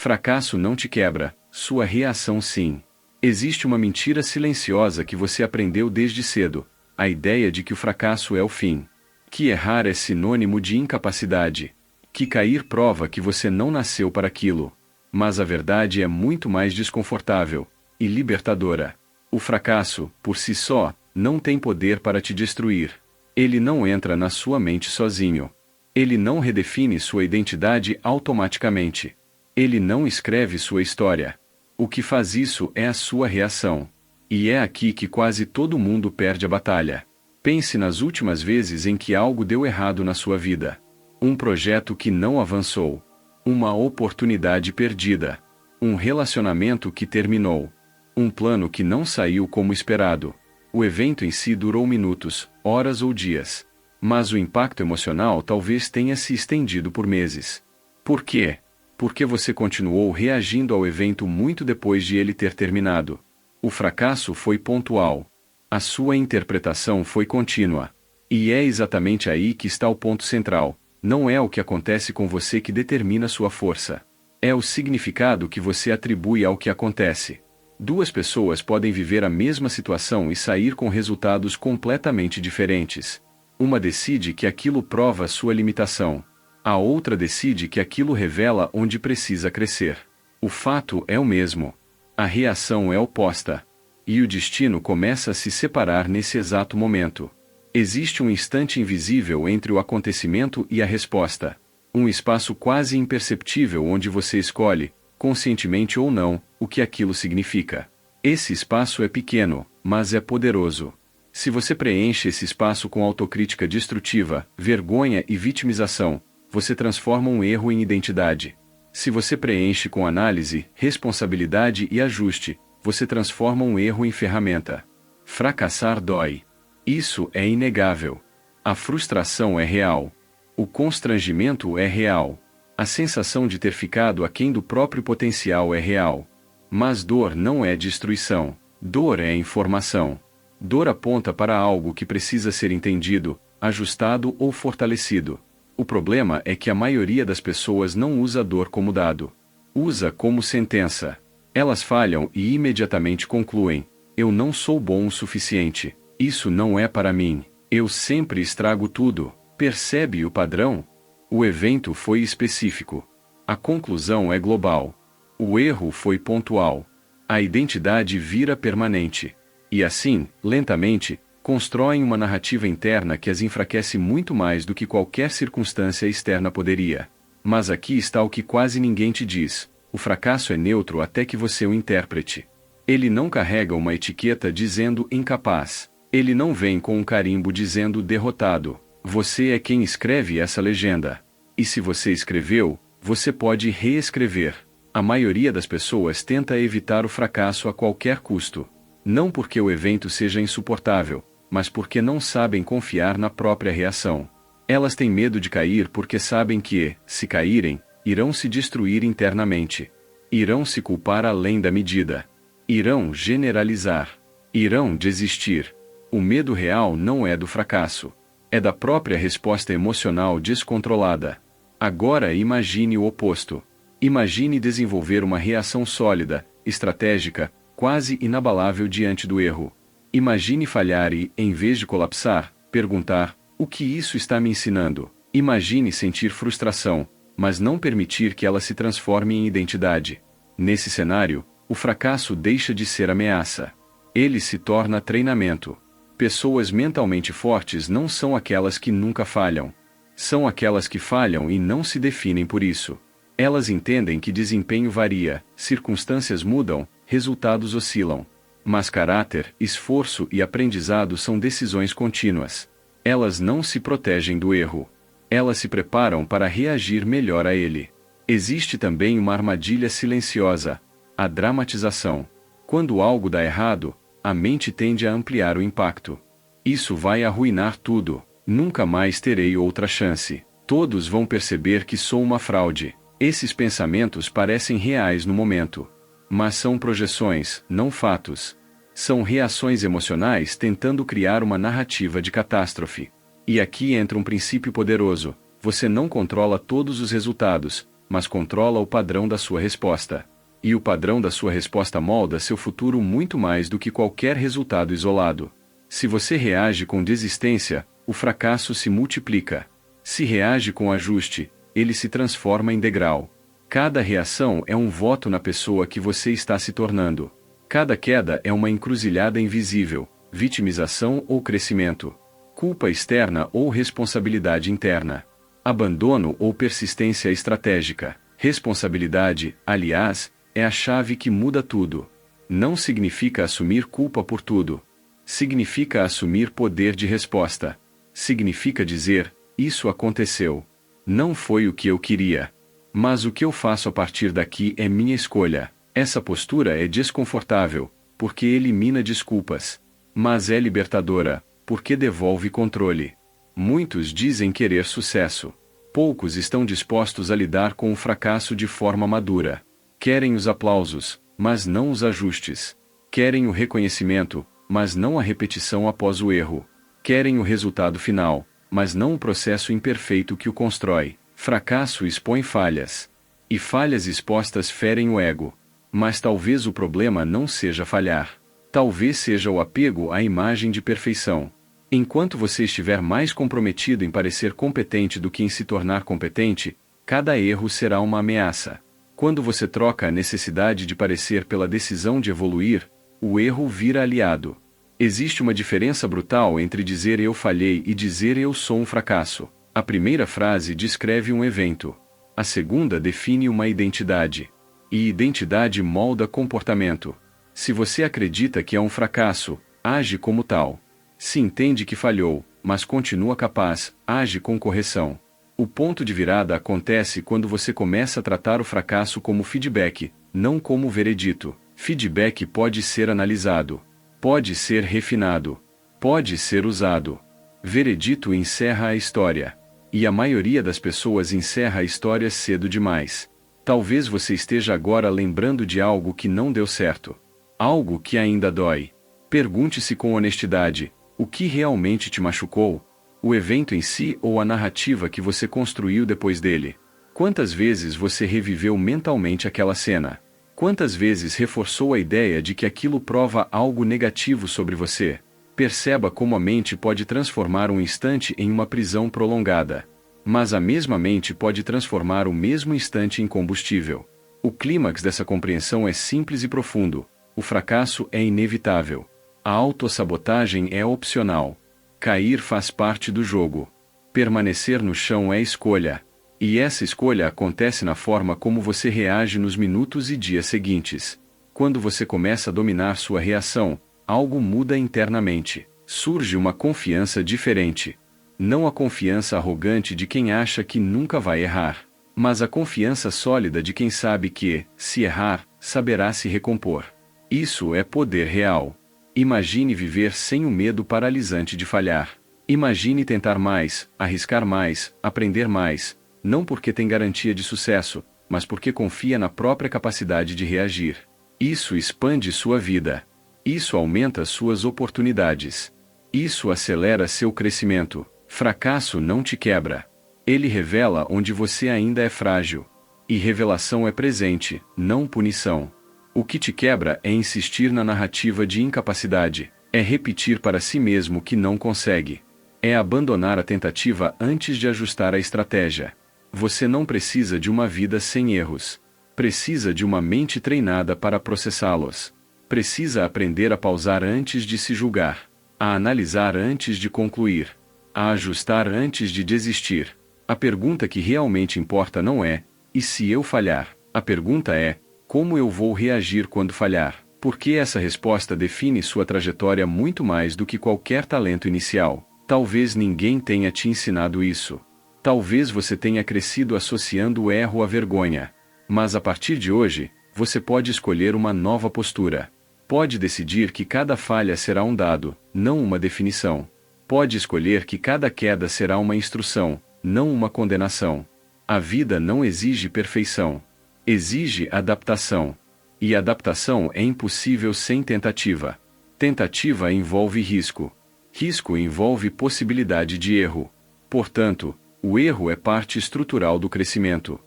Fracasso não te quebra, sua reação sim. Existe uma mentira silenciosa que você aprendeu desde cedo, a ideia de que o fracasso é o fim. Que errar é sinônimo de incapacidade. Que cair prova que você não nasceu para aquilo. Mas a verdade é muito mais desconfortável e libertadora. O fracasso, por si só, não tem poder para te destruir. Ele não entra na sua mente sozinho. Ele não redefine sua identidade automaticamente. Ele não escreve sua história. O que faz isso é a sua reação. E é aqui que quase todo mundo perde a batalha. Pense nas últimas vezes em que algo deu errado na sua vida. Um projeto que não avançou. Uma oportunidade perdida. Um relacionamento que terminou. Um plano que não saiu como esperado. O evento em si durou minutos, horas ou dias. Mas o impacto emocional talvez tenha se estendido por meses. Por quê? Porque você continuou reagindo ao evento muito depois de ele ter terminado. O fracasso foi pontual. A sua interpretação foi contínua. E é exatamente aí que está o ponto central. Não é o que acontece com você que determina sua força. É o significado que você atribui ao que acontece. Duas pessoas podem viver a mesma situação e sair com resultados completamente diferentes. Uma decide que aquilo prova sua limitação. A outra decide que aquilo revela onde precisa crescer. O fato é o mesmo. A reação é oposta. E o destino começa a se separar nesse exato momento. Existe um instante invisível entre o acontecimento e a resposta. Um espaço quase imperceptível onde você escolhe, conscientemente ou não, o que aquilo significa. Esse espaço é pequeno, mas é poderoso. Se você preenche esse espaço com autocrítica destrutiva, vergonha e vitimização, você transforma um erro em identidade. Se você preenche com análise, responsabilidade e ajuste, você transforma um erro em ferramenta. Fracassar dói. Isso é inegável. A frustração é real. O constrangimento é real. A sensação de ter ficado aquém do próprio potencial é real. Mas dor não é destruição. Dor é informação. Dor aponta para algo que precisa ser entendido, ajustado ou fortalecido. O problema é que a maioria das pessoas não usa a dor como dado. Usa como sentença. Elas falham e imediatamente concluem: eu não sou bom o suficiente. Isso não é para mim. Eu sempre estrago tudo. Percebe o padrão? O evento foi específico. A conclusão é global. O erro foi pontual. A identidade vira permanente. E assim, lentamente, constroem uma narrativa interna que as enfraquece muito mais do que qualquer circunstância externa poderia. Mas aqui está o que quase ninguém te diz: o fracasso é neutro até que você o interprete. Ele não carrega uma etiqueta dizendo incapaz. Ele não vem com um carimbo dizendo derrotado. Você é quem escreve essa legenda. E se você escreveu, você pode reescrever. A maioria das pessoas tenta evitar o fracasso a qualquer custo. Não porque o evento seja insuportável, mas porque não sabem confiar na própria reação. Elas têm medo de cair porque sabem que, se caírem, irão se destruir internamente. Irão se culpar além da medida. Irão generalizar. Irão desistir. O medo real não é do fracasso. É da própria resposta emocional descontrolada. Agora imagine o oposto. Imagine desenvolver uma reação sólida, estratégica, quase inabalável diante do erro. Imagine falhar e, em vez de colapsar, perguntar: o que isso está me ensinando? Imagine sentir frustração, mas não permitir que ela se transforme em identidade. Nesse cenário, o fracasso deixa de ser ameaça. Ele se torna treinamento. Pessoas mentalmente fortes não são aquelas que nunca falham. São aquelas que falham e não se definem por isso. Elas entendem que desempenho varia, circunstâncias mudam, resultados oscilam. Mas caráter, esforço e aprendizado são decisões contínuas. Elas não se protegem do erro. Elas se preparam para reagir melhor a ele. Existe também uma armadilha silenciosa: a dramatização. Quando algo dá errado, a mente tende a ampliar o impacto. Isso vai arruinar tudo. Nunca mais terei outra chance. Todos vão perceber que sou uma fraude. Esses pensamentos parecem reais no momento. Mas são projeções, não fatos. São reações emocionais tentando criar uma narrativa de catástrofe. E aqui entra um princípio poderoso: você não controla todos os resultados, mas controla o padrão da sua resposta. E o padrão da sua resposta molda seu futuro muito mais do que qualquer resultado isolado. Se você reage com desistência, o fracasso se multiplica. Se reage com ajuste, ele se transforma em degrau. Cada reação é um voto na pessoa que você está se tornando. Cada queda é uma encruzilhada invisível, vitimização ou crescimento, culpa externa ou responsabilidade interna, abandono ou persistência estratégica. Responsabilidade, aliás, é a chave que muda tudo. Não significa assumir culpa por tudo. Significa assumir poder de resposta. Significa dizer: isso aconteceu. Não foi o que eu queria. Mas o que eu faço a partir daqui é minha escolha. Essa postura é desconfortável, porque elimina desculpas. Mas é libertadora, porque devolve controle. Muitos dizem querer sucesso. Poucos estão dispostos a lidar com o fracasso de forma madura. Querem os aplausos, mas não os ajustes. Querem o reconhecimento, mas não a repetição após o erro. Querem o resultado final, mas não o processo imperfeito que o constrói. Fracasso expõe falhas. E falhas expostas ferem o ego. Mas talvez o problema não seja falhar. Talvez seja o apego à imagem de perfeição. Enquanto você estiver mais comprometido em parecer competente do que em se tornar competente, cada erro será uma ameaça. Quando você troca a necessidade de parecer pela decisão de evoluir, o erro vira aliado. Existe uma diferença brutal entre dizer eu falhei e dizer eu sou um fracasso. A primeira frase descreve um evento. A segunda define uma identidade. E identidade molda comportamento. Se você acredita que é um fracasso, age como tal. Se entende que falhou, mas continua capaz, age com correção. O ponto de virada acontece quando você começa a tratar o fracasso como feedback, não como veredito. Feedback pode ser analisado, pode ser refinado, pode ser usado. Veredito encerra a história. E a maioria das pessoas encerra a história cedo demais. Talvez você esteja agora lembrando de algo que não deu certo. Algo que ainda dói. Pergunte-se com honestidade: o que realmente te machucou? O evento em si ou a narrativa que você construiu depois dele? Quantas vezes você reviveu mentalmente aquela cena? Quantas vezes reforçou a ideia de que aquilo prova algo negativo sobre você? Perceba como a mente pode transformar um instante em uma prisão prolongada. Mas a mesma mente pode transformar o mesmo instante em combustível. O clímax dessa compreensão é simples e profundo. O fracasso é inevitável. A autossabotagem é opcional. Cair faz parte do jogo. Permanecer no chão é escolha. E essa escolha acontece na forma como você reage nos minutos e dias seguintes. Quando você começa a dominar sua reação, algo muda internamente. Surge uma confiança diferente. Não a confiança arrogante de quem acha que nunca vai errar, mas a confiança sólida de quem sabe que, se errar, saberá se recompor. Isso é poder real. Imagine viver sem o medo paralisante de falhar. Imagine tentar mais, arriscar mais, aprender mais, não porque tem garantia de sucesso, mas porque confia na própria capacidade de reagir. Isso expande sua vida. Isso aumenta suas oportunidades. Isso acelera seu crescimento. Fracasso não te quebra. Ele revela onde você ainda é frágil. E revelação é presente, não punição. O que te quebra é insistir na narrativa de incapacidade, é repetir para si mesmo que não consegue. É abandonar a tentativa antes de ajustar a estratégia. Você não precisa de uma vida sem erros. Precisa de uma mente treinada para processá-los. Precisa aprender a pausar antes de se julgar, a analisar antes de concluir, a ajustar antes de desistir. A pergunta que realmente importa não é: e se eu falhar? A pergunta é: como eu vou reagir quando falhar? Porque essa resposta define sua trajetória muito mais do que qualquer talento inicial. Talvez ninguém tenha te ensinado isso. Talvez você tenha crescido associando o erro à vergonha. Mas a partir de hoje, você pode escolher uma nova postura. Pode decidir que cada falha será um dado, não uma definição. Pode escolher que cada queda será uma instrução, não uma condenação. A vida não exige perfeição. Exige adaptação. E adaptação é impossível sem tentativa. Tentativa envolve risco. Risco envolve possibilidade de erro. Portanto, o erro é parte estrutural do crescimento.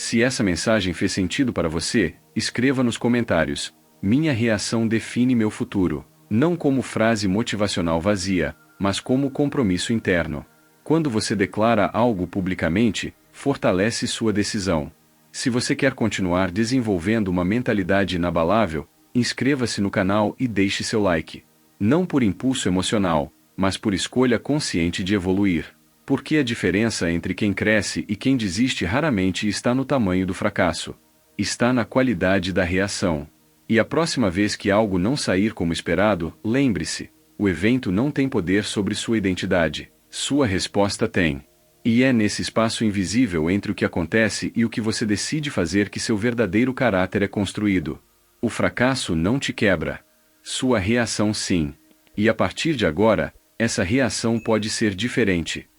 Se essa mensagem fez sentido para você, escreva nos comentários: minha reação define meu futuro. Não como frase motivacional vazia, mas como compromisso interno. Quando você declara algo publicamente, fortalece sua decisão. Se você quer continuar desenvolvendo uma mentalidade inabalável, inscreva-se no canal e deixe seu like. Não por impulso emocional, mas por escolha consciente de evoluir. Porque a diferença entre quem cresce e quem desiste raramente está no tamanho do fracasso. Está na qualidade da reação. E a próxima vez que algo não sair como esperado, lembre-se: o evento não tem poder sobre sua identidade. Sua resposta tem. E é nesse espaço invisível entre o que acontece e o que você decide fazer que seu verdadeiro caráter é construído. O fracasso não te quebra. Sua reação sim. E a partir de agora, essa reação pode ser diferente.